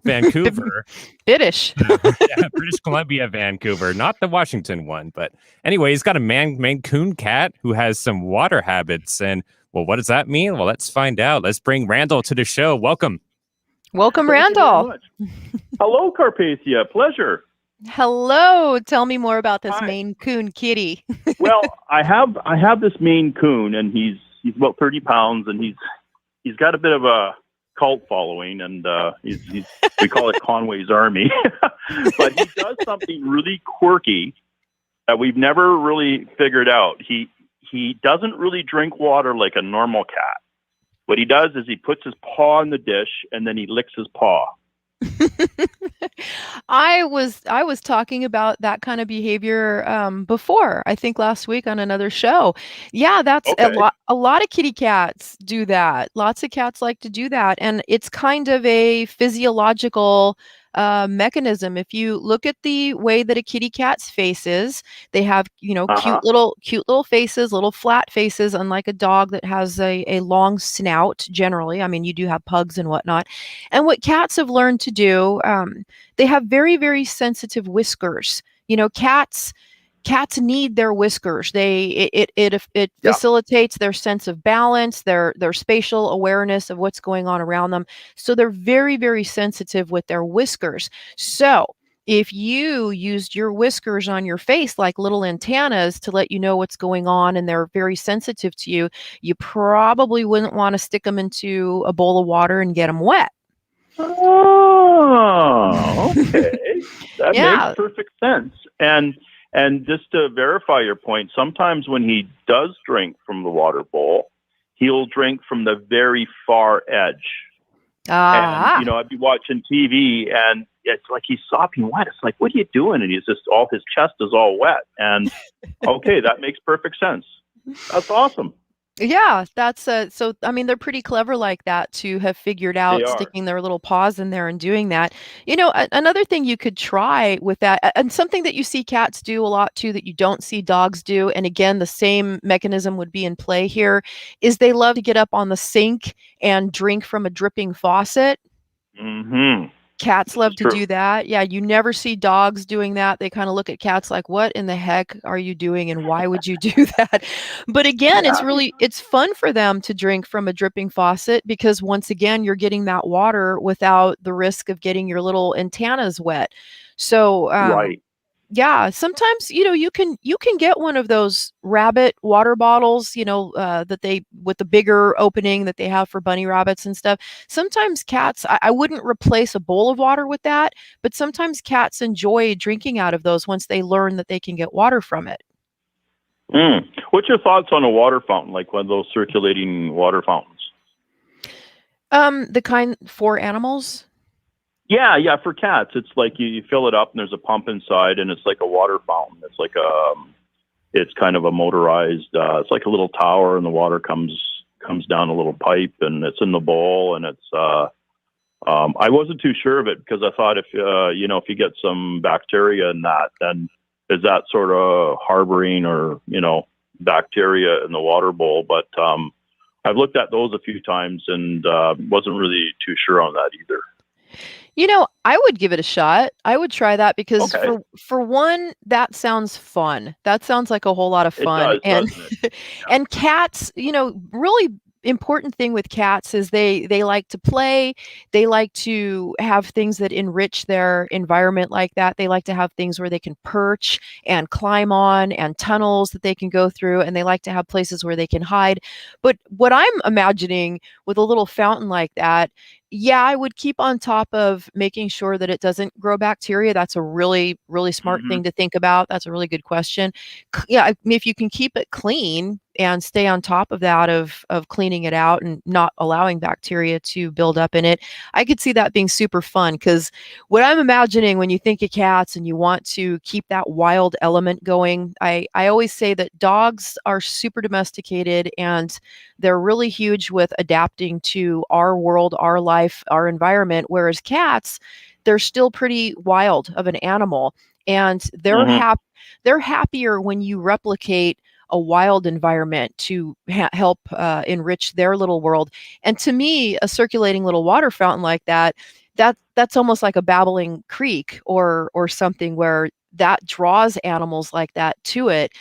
Vancouver. British. Yeah, British Columbia, Vancouver, not the Washington one. But anyway, he's got a Maine Coon cat who has some water habits. And well, what does that mean? Well, let's find out. Let's bring Randall to the show. Welcome. Welcome, Thank you very Randall. much. Hello, Karpathia. Pleasure. Hello. Tell me more about this Hi. Maine Coon kitty. Well, I have this Maine Coon, and he's about 30 pounds, and he's got a bit of a cult following, and he's we call it Conway's Army. But he does something really quirky that we've never really figured out. He doesn't really drink water like a normal cat. What he does is he puts his paw in the dish and then he licks his paw. I was talking about that kind of behavior before, I think last week on another show. Yeah, that's Okay. a lot of kitty cats do that. Lots of cats like to do that, and it's kind of a physiological mechanism. If you look at the way that a kitty cat's face is, they have, you know, Uh-huh. cute little faces, little flat faces, unlike a dog that has a long snout generally. I mean, you do have pugs and whatnot. And what cats have learned to do, they have very, very sensitive whiskers. You know, cats need their whiskers. It Yeah. facilitates their sense of balance, their spatial awareness of what's going on around them. So they're very, very sensitive with their whiskers. So if you used your whiskers on your face like little antennas to let you know what's going on, and they're very sensitive to you, you probably wouldn't want to stick them into a bowl of water and get them wet. Oh, okay. That Yeah. makes perfect sense. And just to verify your point, sometimes when he does drink from the water bowl, he'll drink from the very far edge. Ah. And, you know, I'd be watching TV and it's like he's sopping wet. It's like, what are you doing? And he's just his chest is all wet. And okay, that makes perfect sense. That's awesome. Yeah, that's so I mean they're pretty clever like that to have figured They out are. sticking their little paws in there and doing that. You know, another thing you could try with that, and something that you see cats do a lot too that you don't see dogs do, and again the same mechanism would be in play here, is they love to get up on the sink and drink from a dripping faucet. Mm-hmm. Cats love to true. do that. Yeah, you never see dogs doing that. They kind of look at cats like, "What in the heck are you doing and why would you do that?" But again, it's fun for them to drink from a dripping faucet because once again, you're getting that water without the risk of getting your little antennas wet. So, Right. yeah, sometimes, you know, you can get one of those rabbit water bottles, you know, that they with the bigger opening that they have for bunny rabbits and stuff. Sometimes cats, I wouldn't replace a bowl of water with that, but sometimes cats enjoy drinking out of those once they learn that they can get water from it. Mm. What's your thoughts on a water fountain, like one of those circulating water fountains? The kind for animals. Yeah, for cats, it's like you fill it up and there's a pump inside, and it's like a water fountain. It's like it's kind of a motorized. It's like a little tower, and the water comes down a little pipe, and it's in the bowl, and it's. I wasn't too sure of it because I thought if if you get some bacteria in that, then is that sort of harboring or bacteria in the water bowl? But I've looked at those a few times and wasn't really too sure on that either. I would give it a shot. I would try that because Okay. for one, that sounds fun. That sounds like a whole lot of It fun. does, And doesn't it? Yeah. and cats, really important thing with cats is they like to play. They like to have things that enrich their environment like that. They like to have things where they can perch and climb on and tunnels that they can go through, and they like to have places where they can hide. But what I'm imagining with a little fountain like that, yeah, I would keep on top of making sure that it doesn't grow bacteria. That's a really, really smart Mhm. thing to think about. That's a really good question. Yeah, I mean, if you can keep it clean and stay on top of that of cleaning it out and not allowing bacteria to build up in it, I could see that being super fun. Because what I'm imagining when you think of cats and you want to keep that wild element going, I always say that dogs are super domesticated and they're really huge with adapting to our world, our life, our environment, whereas cats, they're still pretty wild of an animal, and Mhm. they're happier when you replicate a wild environment to help enrich their little world. And to me, a circulating little water fountain like that's almost like a babbling creek or something where that draws animals like that to it.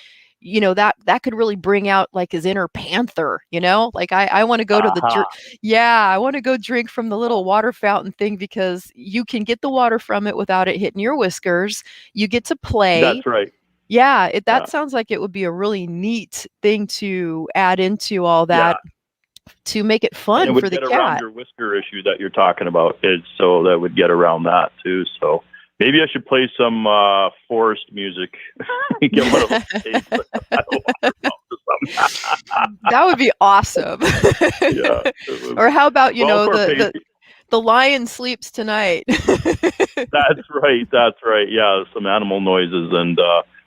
That could really bring out like his inner panther. Like I want to go to Aha. yeah, I want to go drink from the little water fountain thing because you can get the water from it without it hitting your whiskers. You get to play. That's right. Yeah, Yeah. that sounds like it would be a really neat thing to add into all Yeah. that to make it And it fun would for the get around cat. your whisker issue that you're talking about. So that would get around that too. So maybe I should play some forest music. Get one of those tapes like the pedal water pump or something. That would be awesome. Yeah. It would Or be. how about, Well, the lion sleeps tonight. that's right. That's right. Yeah, some animal noises and.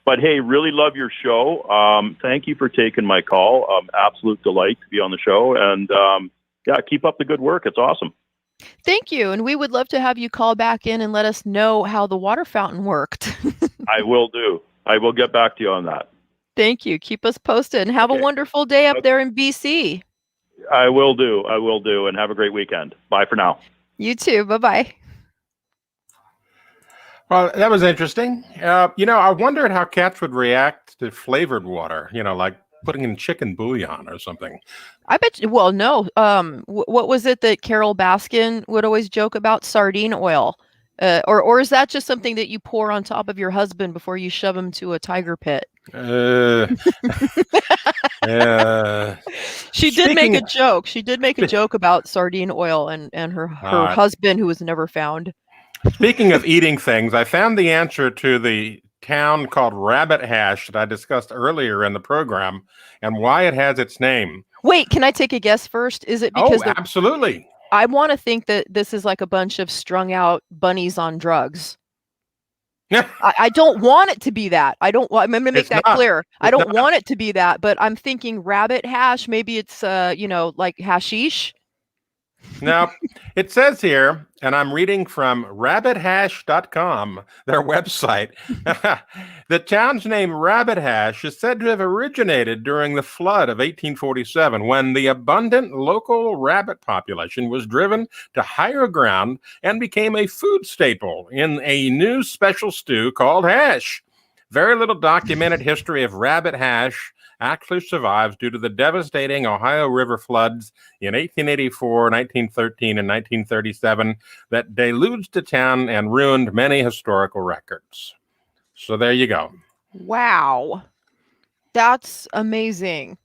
But hey, really love your show. Thank you for taking my call. Absolute delight to be on the show, and yeah, keep up the good work. It's awesome. Thank you. And we would love to have you call back in and let us know how the water fountain worked. I will do. I will get back to you on that. Thank you. Keep us posted and have a Okay. wonderful day up there in BC. I will do. I will do, and have a great weekend. Bye for now. You too. Bye-bye. Well, that was interesting. I wondered how cats would react to flavored water, like putting in chicken bouillon or something. I bet you, well, no. What was it that Carol Baskin would always joke about? Sardine oil. Or is that just something that you pour on top of your husband before you shove him to a tiger pit? Uh, She did make speaking a joke. She did make a joke about sardine oil and her husband who was never found. Speaking of eating things, I found the answer to the town called Rabbit Hash that I discussed earlier in the program and why it has its name. Wait, can I take a guess first? Is it because absolutely. I want to think that this is like a bunch of strung out bunnies on drugs. I don't want it to be that. I'm going to make that clear. I don't want it to be that, but I'm thinking rabbit hash. Maybe it's, like hashish. Now, it says here, and I'm reading from rabbithash.com, their website. The town's name Rabbit Hash is said to have originated during the flood of 1847 when the abundant local rabbit population was driven to higher ground and became a food staple in a new special stew called hash. Very little documented history of rabbit hash actually survives due to the devastating Ohio River floods in 1884, 1913, and 1937 that deluged the town and ruined many historical records. So there you go. Wow. That's amazing.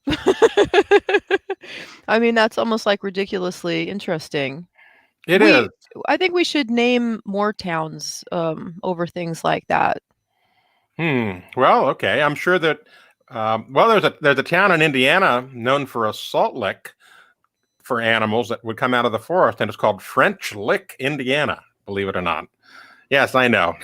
I mean, that's almost like ridiculously interesting. It is. I think we should name more towns over things like that. Well, okay. I'm sure that there's a town in Indiana known for a salt lick for animals that would come out of the forest, and it's called French Lick, Indiana, believe it or not. Yes, I know.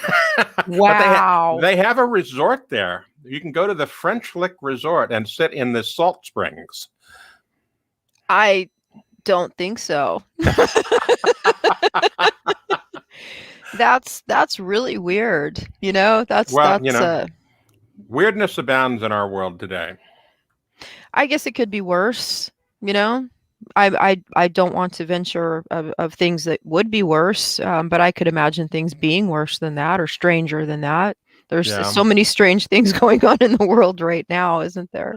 Wow. But they have a resort there. You can go to the French Lick Resort and sit in the salt springs. I don't think so. That's really weird. Weirdness abounds in our world today. I guess it could be worse, I don't want to venture of things that would be worse, but I could imagine things being worse than that or stranger than that. There's Yeah. so many strange things going on in the world right now, isn't there?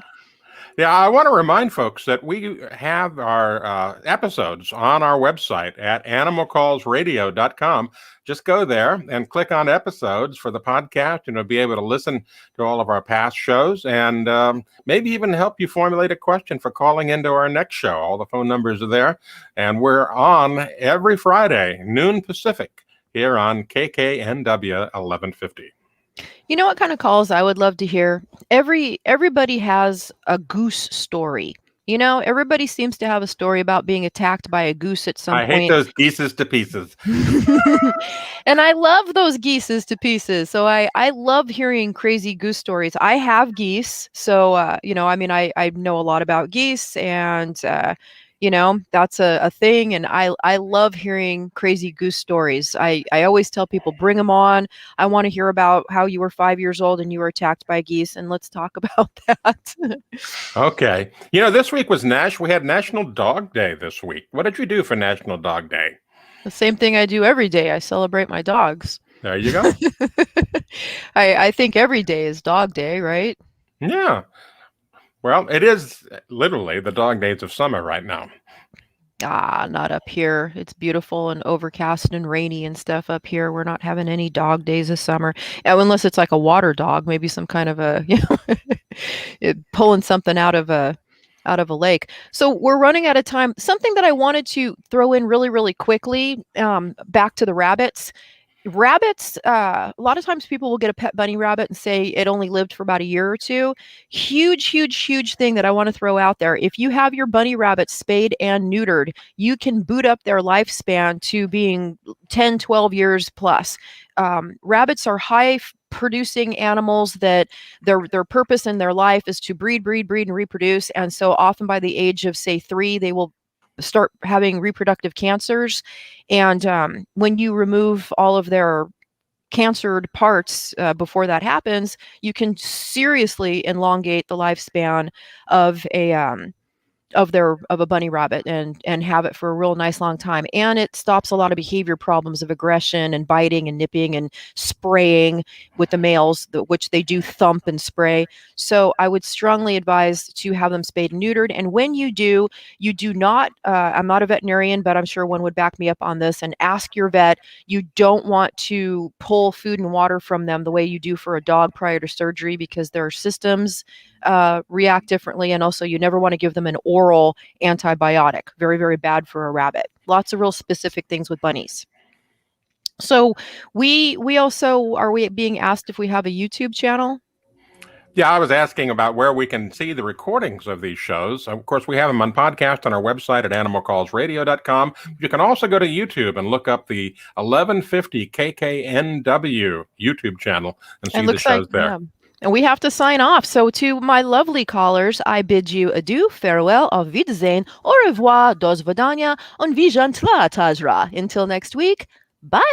Yeah, I want to remind folks that we have our episodes on our website at animalcallsradio.com. Just go there and click on episodes for the podcast, and you'll be able to listen to all of our past shows and maybe even help you formulate a question for calling into our next show. All the phone numbers are there, and we're on every Friday, noon Pacific, here on KKNW 1150. You know what kind of calls I would love to hear? Everybody has a goose story. Everybody seems to have a story about being attacked by a goose at some I hate point. those geeses to pieces. And I love those geeses to pieces. So I love hearing crazy goose stories. I have geese. So, I know a lot about geese, and, that's a thing. And I love hearing crazy goose stories. I always tell people, bring them on. I want to hear about how you were 5 years old and you were attacked by geese. And let's talk about that. Okay. This week was we had National Dog Day this week. What did you do for National Dog Day? The same thing I do every day. I celebrate my dogs. There you go. I think every day is dog day, right? Yeah. Well, it is literally the dog days of summer right now. Not up here. It's beautiful and overcast and rainy and stuff up here. We're not having any dog days this summer. Unless it's like a water dog, maybe some kind of a, pulling something out of a lake. So we're running out of time. Something that I wanted to throw in really, really quickly, back to the rabbits. Rabbits, a lot of times people will get a pet bunny rabbit and say it only lived for about a year or two. Huge thing that I want to throw out there. If you have your bunny rabbit spayed and neutered, you can boot up their lifespan to being 10, 12 years plus. Rabbits are high producing animals that their purpose in their life is to breed, and reproduce. And so often by the age of, say, 3, they will start having reproductive cancers. And when you remove all of their cancered parts before that happens, you can seriously elongate the lifespan of a bunny rabbit and have it for a real nice long time. And it stops a lot of behavior problems of aggression and biting and nipping and spraying with the males, which they do thump and spray. So I would strongly advise to have them spayed and neutered. And when you do not, I'm not a veterinarian, but I'm sure one would back me up on this, and ask your vet. You don't want to pull food and water from them the way you do for a dog prior to surgery, because their systems react differently. And also, you never want to give them an oral antibiotic. Very, very bad for a rabbit. Lots of real specific things with bunnies. So we also, are we being asked if we have a YouTube channel? Yeah, I was asking about where we can see the recordings of these shows. Of course, we have them on podcast on our website at animalcallsradio.com. You can also go to YouTube and look up the 1150 KKNW YouTube channel and see the shows there. Yeah. And we have to sign off. So to my lovely callers, I bid you adieu, farewell, auf Wiedersehen, au revoir, do svidania, und widzian tla tajra. Until next week, bye.